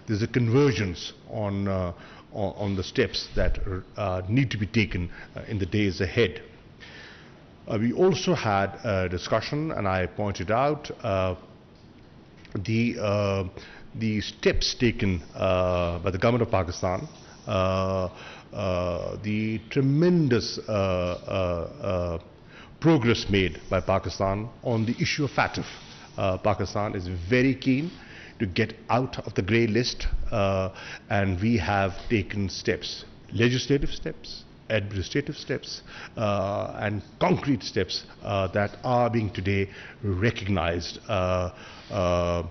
there's a convergence on the steps that need to be taken in the days ahead. We also had a discussion, and I pointed out the steps taken by the government of Pakistan, the tremendous progress made by Pakistan on the issue of FATF. Pakistan is very keen to get out of the grey list, and we have taken steps, legislative steps, administrative steps, and concrete steps that are being today recognized by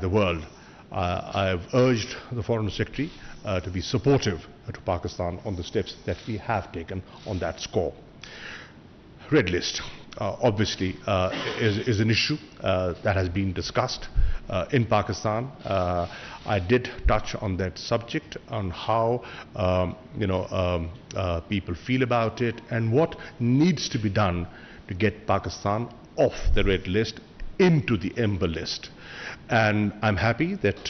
the world. I have urged the Foreign Secretary to be supportive to Pakistan on the steps that we have taken on that score. Red list obviously is an issue that has been discussed in Pakistan. I did touch on that subject, on how people feel about it and what needs to be done to get Pakistan off the red list into the amber list. And I'm happy that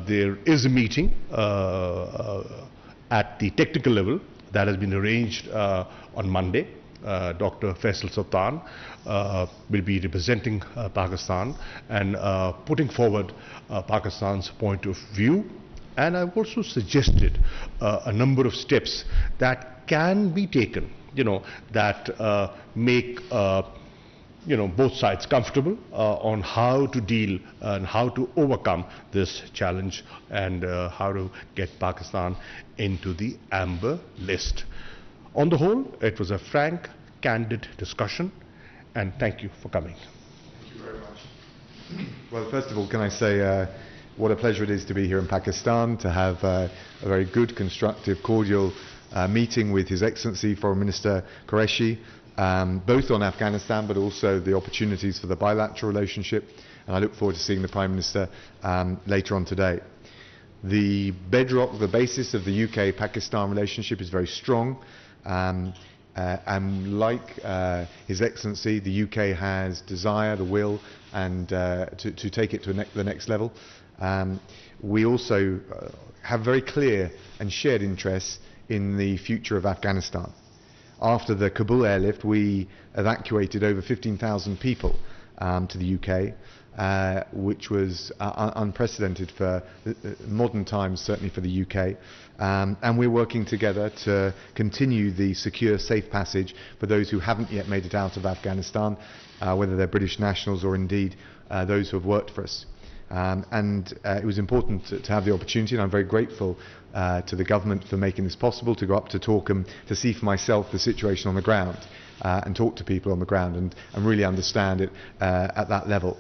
there is a meeting at the technical level that has been arranged on Monday. Dr. Faisal Sultan will be representing Pakistan and putting forward Pakistan's point of view. And I've also suggested a number of steps that can be taken, that make both sides comfortable on how to deal and how to overcome this challenge, and how to get Pakistan into the amber list. On the whole, it was a frank, candid discussion, and thank you for coming. Thank you very much. Well, first of all, can I say what a pleasure it is to be here in Pakistan, to have a very good, constructive, cordial meeting with His Excellency Foreign Minister Qureshi, both on Afghanistan but also the opportunities for the bilateral relationship, and I look forward to seeing the Prime Minister later on today. The bedrock, the basis of the UK-Pakistan relationship is very strong, and like His Excellency, the UK has desire, the will, and to take it to the next level. We also have very clear and shared interests in the future of Afghanistan. After the Kabul airlift, we evacuated over 15,000 people to the UK, which was unprecedented for modern times, certainly for the UK. And we're working together to continue the secure, safe passage for those who haven't yet made it out of Afghanistan, whether they're British nationals or indeed those who have worked for us. It was important to have the opportunity, and I'm very grateful to the government for making this possible, to go up to Torkham to see for myself the situation on the ground and talk to people on the ground and really understand it at that level.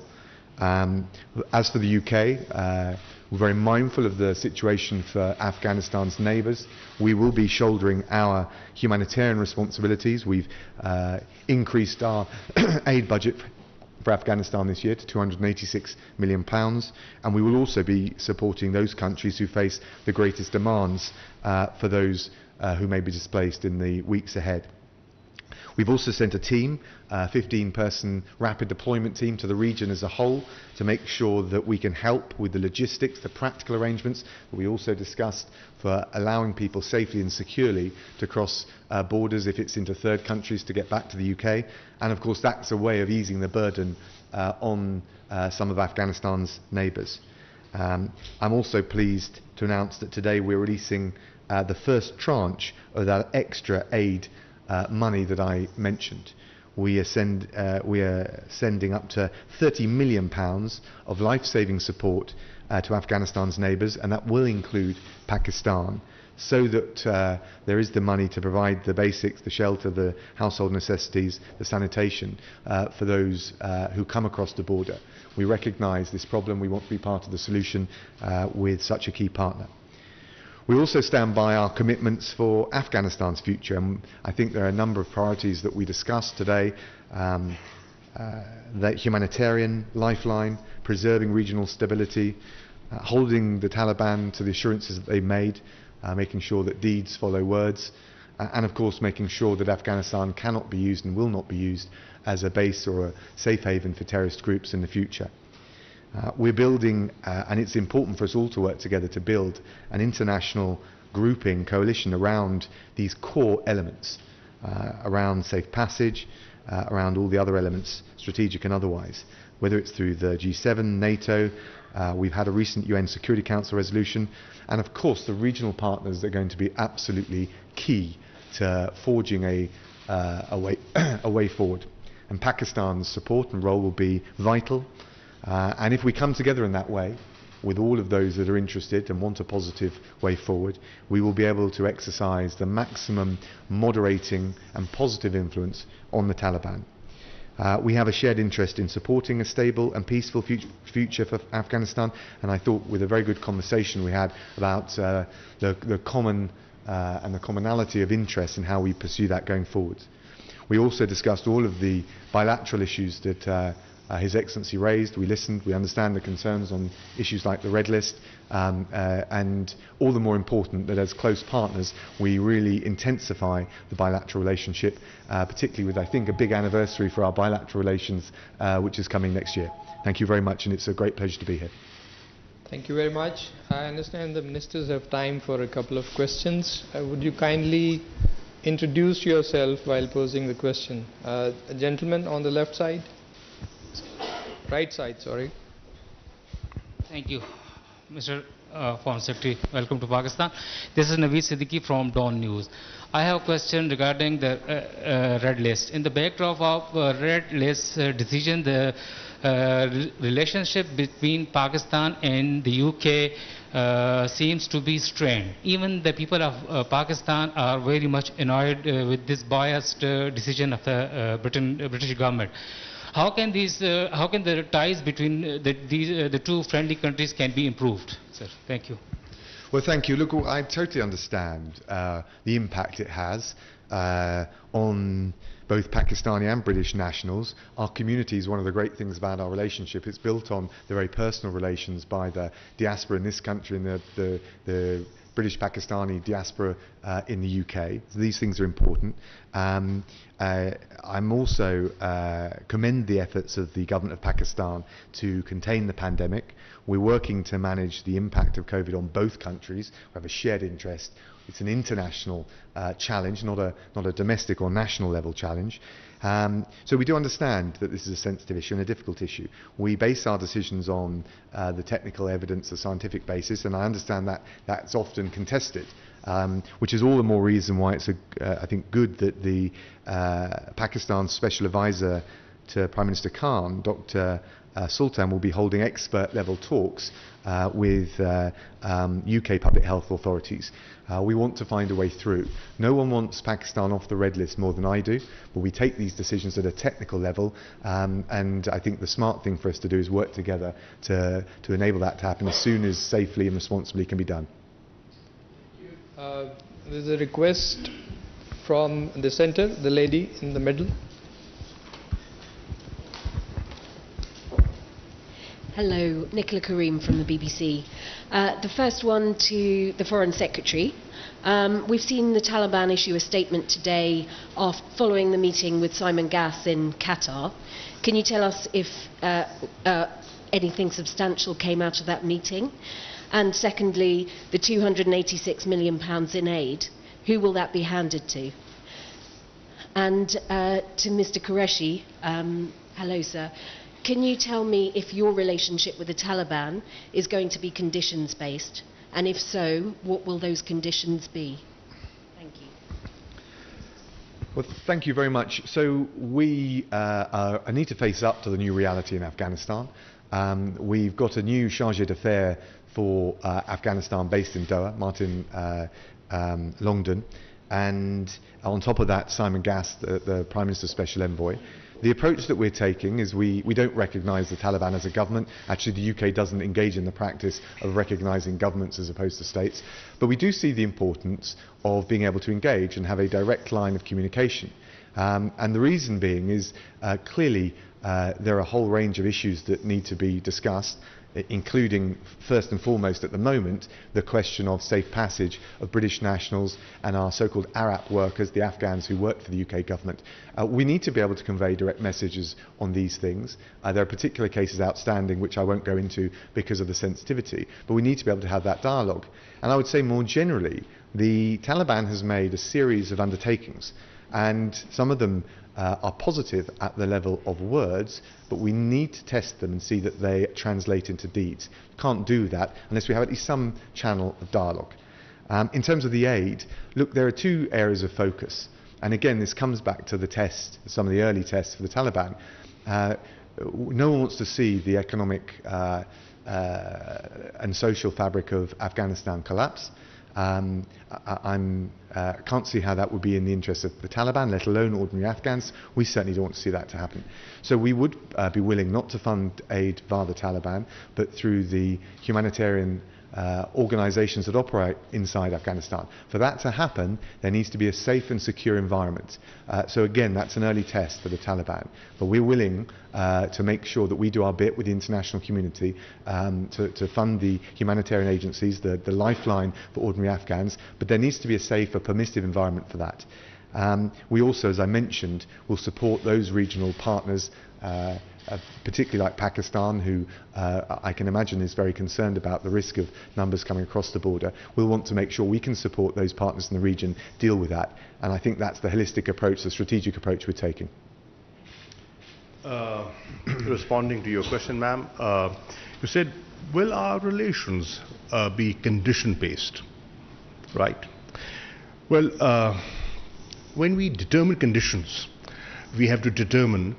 As for the UK, we're very mindful of the situation for Afghanistan's neighbours. We will be shouldering our humanitarian responsibilities. We've increased our aid budget for Afghanistan this year to £286 million, and we will also be supporting those countries who face the greatest demands for those who may be displaced in the weeks ahead. We've also sent a team, a 15-person rapid deployment team, to the region as a whole to make sure that we can help with the logistics, the practical arrangements that we also discussed for allowing people safely and securely to cross borders if it's into third countries to get back to the UK. And of course that's a way of easing the burden on some of Afghanistan's neighbours. I'm also pleased to announce that today we're releasing the first tranche of that extra aid money that I mentioned. We are sending up to £30 million of life-saving support to Afghanistan's neighbours, and that will include Pakistan, so that there is the money to provide the basics, the shelter, the household necessities, the sanitation for those who come across the border. We recognise this problem. We want to be part of the solution with such a key partner. We also stand by our commitments for Afghanistan's future, and I think there are a number of priorities that we discussed today. The humanitarian lifeline, preserving regional stability, holding the Taliban to the assurances that they made, making sure that deeds follow words, and of course making sure that Afghanistan cannot be used and will not be used as a base or a safe haven for terrorist groups in the future. We're building, and it's important for us all to work together to build an international grouping, coalition around these core elements, around safe passage, around all the other elements, strategic and otherwise, whether it's through the G7, NATO, we've had a recent UN Security Council resolution, and of course the regional partners are going to be absolutely key to forging a way forward. And Pakistan's support and role will be vital. And if we come together in that way, with all of those that are interested and want a positive way forward, we will be able to exercise the maximum moderating and positive influence on the Taliban. We have a shared interest in supporting a stable and peaceful future for Afghanistan, and I thought with a very good conversation we had about the common and the commonality of interest in how we pursue that going forward. We also discussed all of the bilateral issues that His Excellency raised. We listened, we understand the concerns on issues like the Red List, and all the more important that as close partners we really intensify the bilateral relationship, particularly with, I think, a big anniversary for our bilateral relations which is coming next year. Thank you very much, and it's a great pleasure to be here. Thank you very much. I understand the ministers have time for a couple of questions. Would you kindly introduce yourself while posing the question? A gentleman on the left side. Right side, sorry. Thank you, Mr. Foreign Secretary. Welcome to Pakistan. This is Naveed Siddiqui from Dawn News. I have a question regarding the Red List. In the backdrop of Red List decision, the relationship between Pakistan and the UK seems to be strained. Even the people of Pakistan are very much annoyed with this biased decision of the British government. How can the ties between the two friendly countries can be improved, sir? Thank you. Well, thank you. Look, I totally understand the impact it has on both Pakistani and British nationals. Our community is one of the great things about our relationship. It's built on the very personal relations by the diaspora in this country and the British Pakistani diaspora in the UK. So these things are important. I'm also commend the efforts of the government of Pakistan to contain the pandemic. We're working to manage the impact of COVID on both countries. We have a shared interest. It's an international challenge, not a domestic or national level challenge. So we do understand that this is a sensitive issue and a difficult issue. We base our decisions on the technical evidence, the scientific basis, and I understand that that's often contested, which is all the more reason why it's, I think, good that the Pakistan's Special Advisor to Prime Minister Khan, Dr. Sultan, will be holding expert-level talks with UK public health authorities. We want to find a way through. No one wants Pakistan off the red list more than I do, but we take these decisions at a technical level, and I think the smart thing for us to do is work together to enable that to happen as soon as safely and responsibly can be done. There's a request from the center, the lady in the middle. Hello, Nicola Karim from the BBC. The first one to the Foreign Secretary. We've seen the Taliban issue a statement today following the meeting with Simon Gass in Qatar. Can you tell us if anything substantial came out of that meeting? And secondly, the £286 million in aid, who will that be handed to? And to Mr. Qureshi, hello sir. Can you tell me if your relationship with the Taliban is going to be conditions-based? And if so, what will those conditions be? Thank you. Well, thank you very much. So we need to face up to the new reality in Afghanistan. We've got a new chargé d'affaires for Afghanistan based in Doha, Martin Longdon. And on top of that, Simon Gass, the Prime Minister's Special Envoy. The approach that we're taking is we don't recognise the Taliban as a government. Actually, the UK doesn't engage in the practice of recognising governments as opposed to states. But we do see the importance of being able to engage and have a direct line of communication. And the reason being is clearly there are a whole range of issues that need to be discussed. including first and foremost at the moment the question of safe passage of British nationals and our so-called Arab workers, the Afghans who work for the UK government. We need to be able to convey direct messages on these things. There are particular cases outstanding which I won't go into because of the sensitivity, but we need to be able to have that dialogue. And I would say more generally, the Taliban has made a series of undertakings, and some of them are positive at the level of words, but we need to test them and see that they translate into deeds. Can't do that unless we have at least some channel of dialogue. In terms of the aid, look, there are two areas of focus, and again this comes back to the test, some of the early tests for the Taliban. No one wants to see the economic and social fabric of Afghanistan collapse. I can't see how that would be in the interest of the Taliban, let alone ordinary Afghans. We certainly don't want to see that to happen. So we would be willing not to fund aid via the Taliban, but through the humanitarian organisations that operate inside Afghanistan. For that to happen, there needs to be a safe and secure environment. So again, that's an early test for the Taliban. But we're willing to make sure that we do our bit with the international community to fund the humanitarian agencies, the lifeline for ordinary Afghans. But there needs to be a safe, a permissive environment for that. We also, as I mentioned, will support those regional partners, particularly like Pakistan, who I can imagine is very concerned about the risk of numbers coming across the border. We'll want to make sure we can support those partners in the region deal with that. And I think that's the holistic approach, the strategic approach we're taking. Responding to your question, ma'am, you said, will our relations be condition-based? Right. Well, when we determine conditions, we have to determine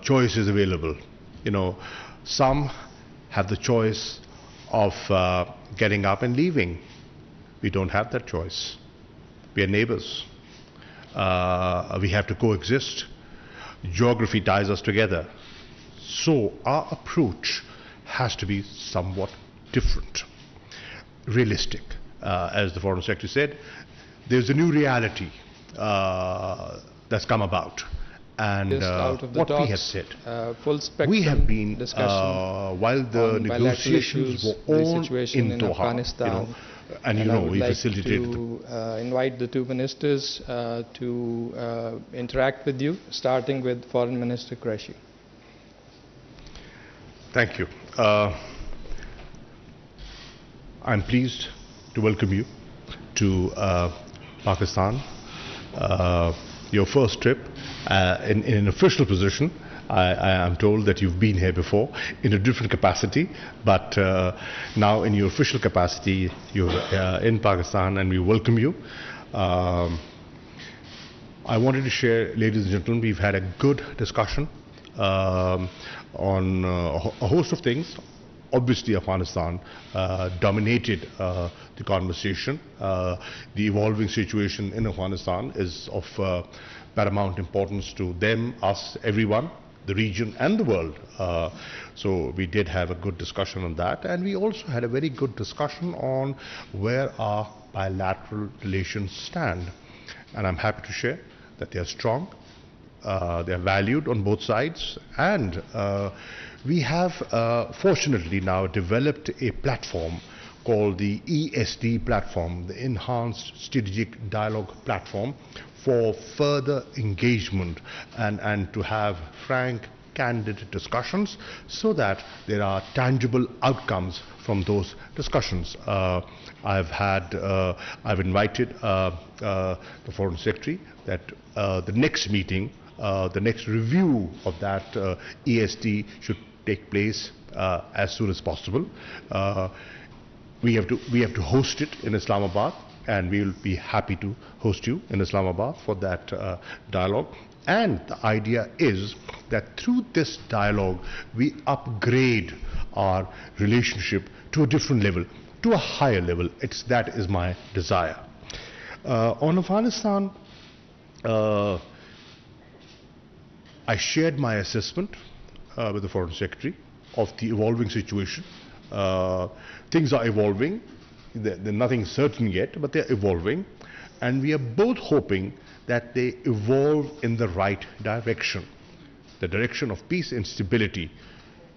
choices available. You know, some have the choice of getting up and leaving. We don't have that choice. We are neighbors. We have to coexist. Geography ties us together. So our approach has to be somewhat different, realistic. As the Foreign Secretary said, there's a new reality that's come about. And what we have said, full spectrum we have been, discussion while the negotiations were on in Doha, you know, and you know, we facilitated. To invite the two ministers to interact with you, starting with Foreign Minister Qureshi. Thank you. I'm pleased to welcome you to Pakistan. Your first trip in an official position. I am told that you've been here before in a different capacity, but now in your official capacity, you're in Pakistan, and we welcome you. I wanted to share, ladies and gentlemen, we've had a good discussion on a host of things. Obviously, Afghanistan dominated the conversation. The evolving situation in Afghanistan is of paramount importance to them, us, everyone, the region and the world. So we did have a good discussion on that, and we also had a very good discussion on where our bilateral relations stand. And I'm happy to share that they are strong, they are valued on both sides, and we have fortunately now developed a platform called the ESD platform, the Enhanced Strategic Dialogue Platform, for further engagement and to have frank, candid discussions so that there are tangible outcomes from those discussions. I've invited the Foreign Secretary that the next meeting, the next review of that ESD should take place as soon as possible. We have to host it in Islamabad, and we will be happy to host you in Islamabad for that dialogue. And the idea is that through this dialogue, we upgrade our relationship to a different level, to a higher level. That is my desire. On Afghanistan, I shared my assessment with the Foreign Secretary of the evolving situation. Things are evolving. They're nothing certain yet, but they're evolving. And we are both hoping that they evolve in the right direction, the direction of peace and stability.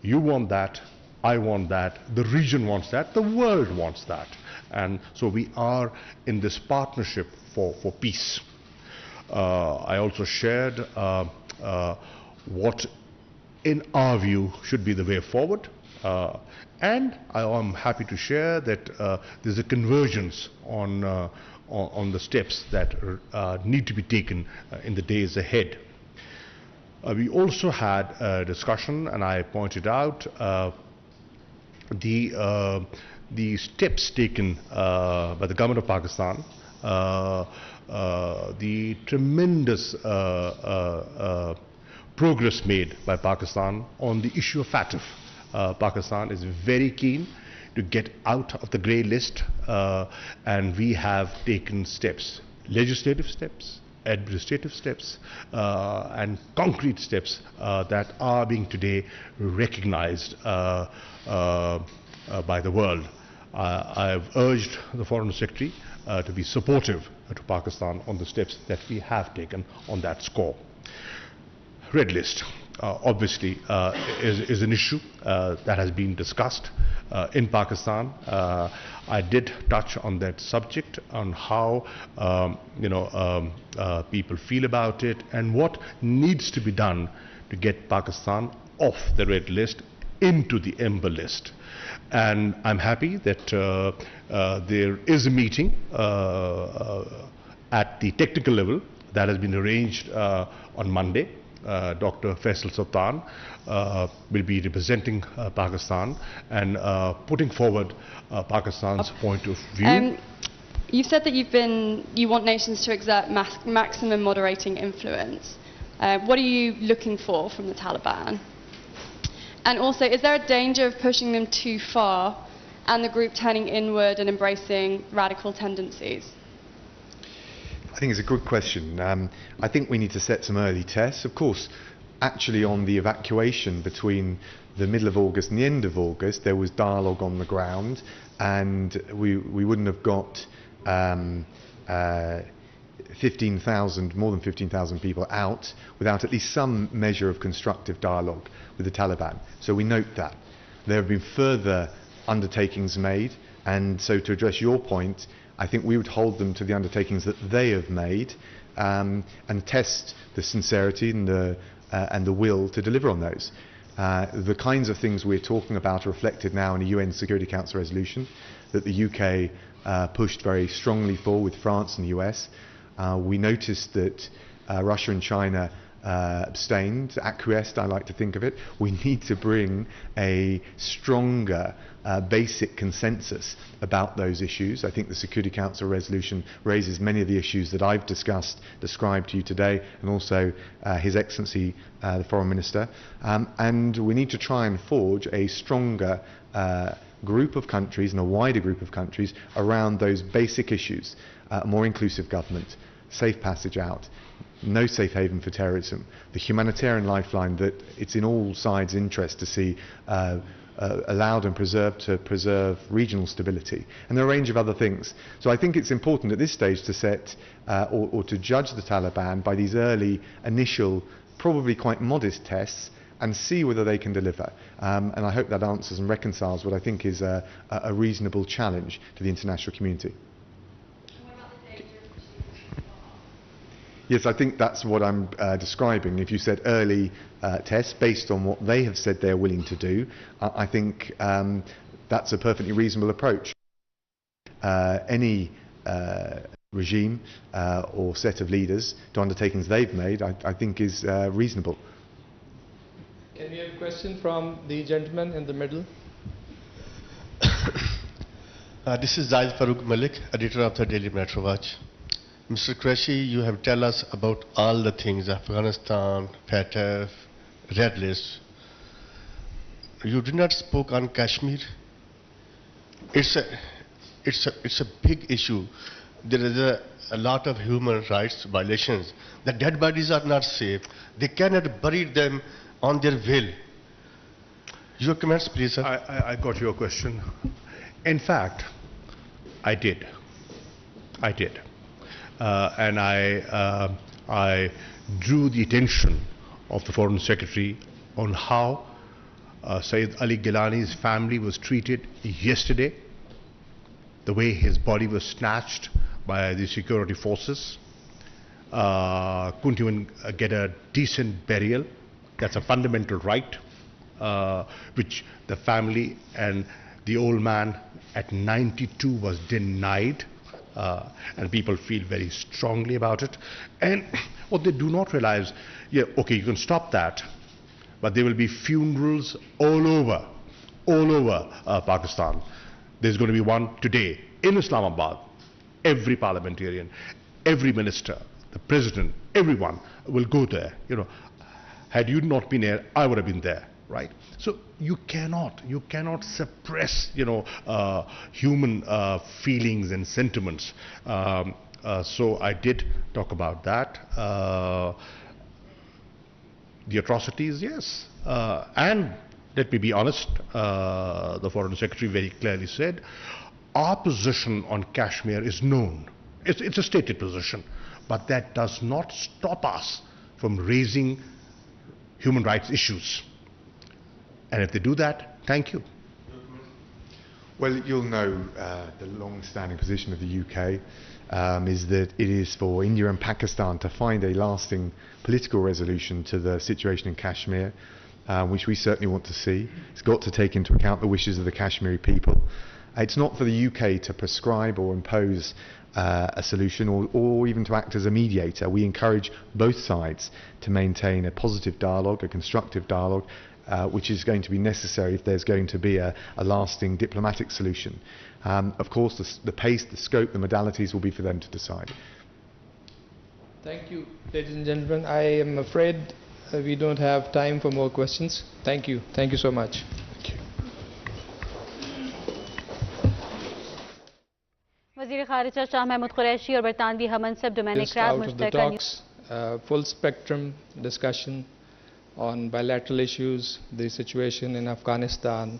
You want that, I want that, the region wants that, the world wants that. And so we are in this partnership for peace. I also shared what, in our view, should be the way forward. And I am happy to share that there's a convergence on the steps that need to be taken in the days ahead. We also had a discussion, and I pointed out the steps taken by the government of Pakistan, the tremendous progress made by Pakistan on the issue of FATF. Pakistan is very keen to get out of the grey list, and we have taken steps, legislative steps, administrative steps, and concrete steps that are being today recognized by the world. I have urged the Foreign Secretary to be supportive to Pakistan on the steps that we have taken on that score. Red list obviously is an issue that has been discussed in Pakistan. I did touch on that subject, on how people feel about it and what needs to be done to get Pakistan off the red list into the amber list. And I'm happy that there is a meeting at the technical level that has been arranged on Monday. Dr. Faisal Sultan will be representing Pakistan and putting forward Pakistan's point of view. You've said that you want nations to exert maximum moderating influence. What are you looking for from the Taliban? And also, is there a danger of pushing them too far and the group turning inward and embracing radical tendencies? I think it's a good question. I think we need to set some early tests. Of course, actually on the evacuation between the middle of August and the end of August, there was dialogue on the ground, and we wouldn't have got 15,000, more than 15,000 people out without at least some measure of constructive dialogue with the Taliban. So we note that. There have been further undertakings made, and so to address your point, I think we would hold them to the undertakings that they have made, and test the sincerity and the will to deliver on those. The kinds of things we're talking about are reflected now in a UN Security Council resolution that the UK pushed very strongly for with France and the US. We noticed that Russia and China abstained, acquiesced, I like to think of it. We need to bring a stronger basic consensus about those issues. I think the Security Council resolution raises many of the issues that I've described to you today, and also His Excellency the Foreign Minister. And we need to try and forge a stronger group of countries and a wider group of countries around those basic issues. More inclusive government, safe passage out, no safe haven for terrorism, the humanitarian lifeline that it's in all sides' interest to see allowed and preserved to preserve regional stability, and a range of other things. So I think it's important at this stage to set or to judge the Taliban by these early, initial, probably quite modest tests, and see whether they can deliver. And I hope that answers and reconciles what I think is a reasonable challenge to the international community. Yes, I think that's what I'm describing. If you said early tests based on what they have said they're willing to do, I think that's a perfectly reasonable approach. Any regime or set of leaders to undertakings they've made, I think is reasonable. Can we have a question from the gentleman in the middle? This is Zaid Farooq Malik, editor of the Daily Metro Watch. Mr. Qureshi, you have tell us about all the things, Afghanistan, FATF, Red List. You did not spoke on Kashmir. It's a big issue. There is a lot of human rights violations. The dead bodies are not safe. They cannot bury them on their will. Your comments, please, sir. I got your question. In fact, I did. And I drew the attention of the Foreign Secretary on how Sayyid Ali Gilani's family was treated yesterday, the way his body was snatched by the security forces, couldn't even get a decent burial. That's a fundamental right, which the family and the old man at 92 was denied, and people feel very strongly about it. And what they do not realize, yeah, okay, you can stop that, but there will be funerals all over Pakistan. There's going to be one today in Islamabad. Every parliamentarian, every minister, the president, everyone will go there. You know, had you not been there, I would have been there, right? So you cannot suppress, you know, human feelings and sentiments. So I did talk about that. The atrocities, yes. And let me be honest, the Foreign Secretary very clearly said, our position on Kashmir is known. It's a stated position. But that does not stop us from raising human rights issues. And if they do that, thank you. Well, you'll know the long-standing position of the UK is that it is for India and Pakistan to find a lasting political resolution to the situation in Kashmir, which we certainly want to see. It's got to take into account the wishes of the Kashmiri people. It's not for the UK to prescribe or impose a solution or even to act as a mediator. We encourage both sides to maintain a positive dialogue, a constructive dialogue, which is going to be necessary if there's going to be a lasting diplomatic solution. Of course, the pace, the scope, the modalities will be for them to decide. Thank you, ladies and gentlemen. I am afraid we don't have time for more questions. Thank you. Thank you so much. वज़ीर ख़ारिजा शाह महमूद कुरैशी और बरतानवी हमनसब Dominic रैब मुश्तरका full spectrum discussion on bilateral issues, the situation in Afghanistan,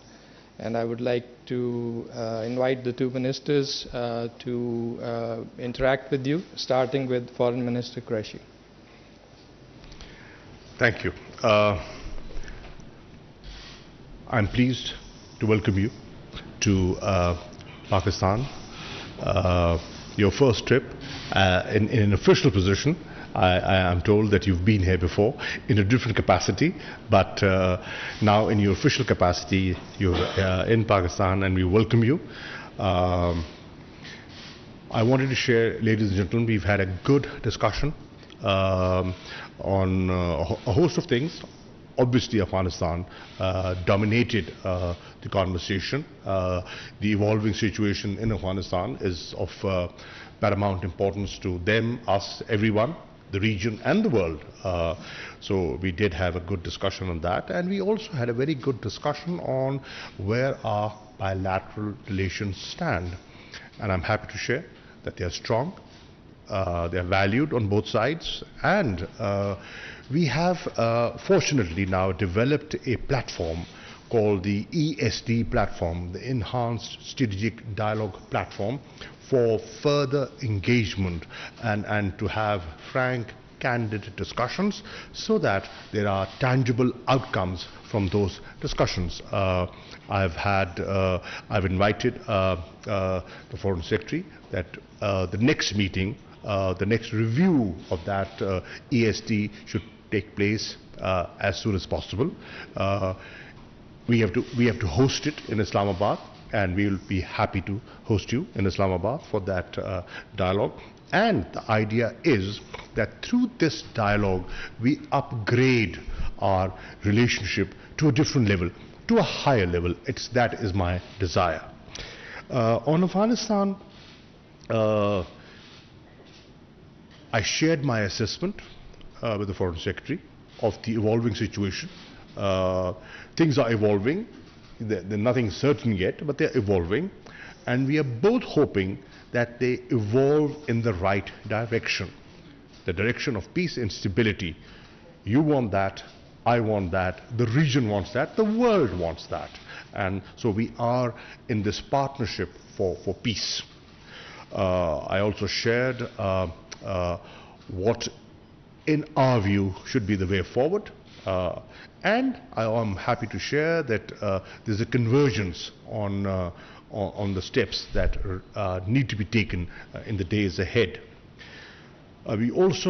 and I would like to invite the two ministers to interact with you, starting with Foreign Minister Qureshi. Thank you. I'm pleased to welcome you to Pakistan. Your first trip in an official position. I am told that you've been here before in a different capacity, but now in your official capacity, you're in Pakistan, and we welcome you. I wanted to share, ladies and gentlemen, we've had a good discussion on a host of things. Obviously, Afghanistan dominated the conversation. The evolving situation in Afghanistan is of paramount importance to them, us, everyone, the region and the world. So we did have a good discussion on that, and we also had a very good discussion on where our bilateral relations stand. And I'm happy to share that they are strong, they are valued on both sides, and we have fortunately now developed a platform called the ESD platform, the Enhanced Strategic Dialogue Platform, for further engagement and to have frank, candid discussions so that there are tangible outcomes from those discussions. I've invited the Foreign Secretary that the next meeting, the next review of that ESD should take place as soon as possible. We have to host it in Islamabad, and we will be happy to host you in Islamabad for that dialogue. And the idea is that through this dialogue, we upgrade our relationship to a different level, to a higher level. That is my desire. On Afghanistan, I shared my assessment with the Foreign Secretary of the evolving situation. Things are evolving. They're nothing certain yet, but they're evolving. And we are both hoping that they evolve in the right direction, the direction of peace and stability. You want that, I want that, the region wants that, the world wants that. And so we are in this partnership for peace. I also shared what, in our view, should be the way forward. And I am happy to share that there's a convergence on the steps that need to be taken in the days ahead. We also